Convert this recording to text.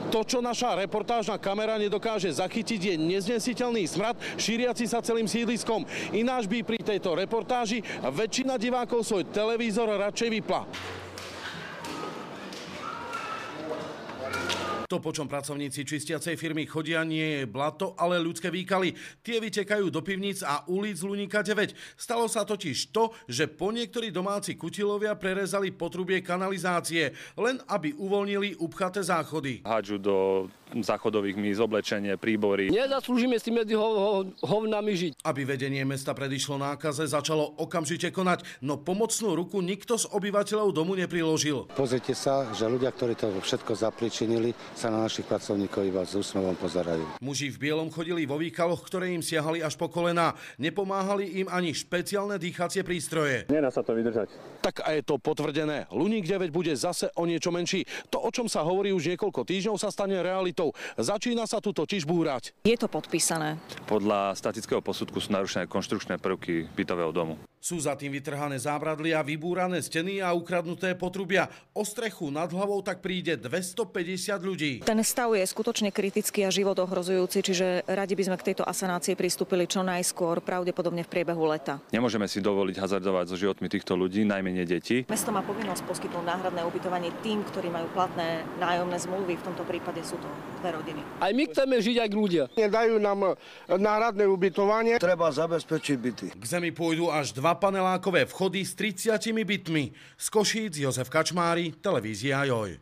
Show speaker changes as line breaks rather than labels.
To, čo naša reportážna kamera nedokáže zachytiť, je neznesiteľný smrad šíriaci sa celým sídliskom. Ináč by pri tejto reportáži väčšina divákov svoj televízor radšej vypla. To, po čom pracovníci čistiacej firmy chodia, nie je blato, ale ľudské výkaly. Tie vytekajú do pivníc a ulic Luníka 9. Stalo sa totiž to, že po niektorí domáci kutilovia prerezali potrubie kanalizácie, len aby uvoľnili upchaté záchody.
Hádžu do záchodových míst oblečenie, príbory.
Nezaslúžime si medzi hovnami žiť.
Aby vedenie mesta predišlo nákaze, začalo okamžite konať, no pomocnú ruku nikto z obyvateľov domu nepriložil.
Pozrite sa, že ľudia, ktorí to všetko zapričinili, sa na našich pracovníkov iba s úsmevom pozerajú.
Muži v bielom chodili vo výkaloch, ktoré im siahali až po kolená. Nepomáhali im ani špeciálne dýchacie prístroje.
Nedá sa to vydržať.
Tak a je to potvrdené. Luník 9 bude zase o niečo menší. To, o čom sa hovorí už niekoľko týždňov, sa stane realitou. Začína sa tu totiž búrať.
Je to podpísané.
Podľa statického posudku sú narušené konštrukčné prvky bytového domu.
Sú za tým vytrhané zábradlia, vybúrané steny a ukradnuté potrubia. O strechu nad hlavou tak príde 250 ľudí.
Ten stav je skutočne kritický a život ohrozujúci, čiže radi by sme k tejto asanácii pristúpili čo najskôr, pravdepodobne v priebehu leta.
Nemôžeme si dovoliť hazardovať so životmi týchto ľudí, najmenej detí.
Mesto má povinnosť poskytnúť náhradné ubytovanie tým, ktorí majú platné nájomné zmluvy, v tomto prípade sú to 2 rodiny.
Aj my chceme žiť ako ľudia.
Nedajú nám náhradné ubytovanie.
Treba zabezpečiť byty.
K zemi pôjdu až 2 panelákové vchody s 30 bytmi. Z Košíc Jozef Kačmári, televízia Joj.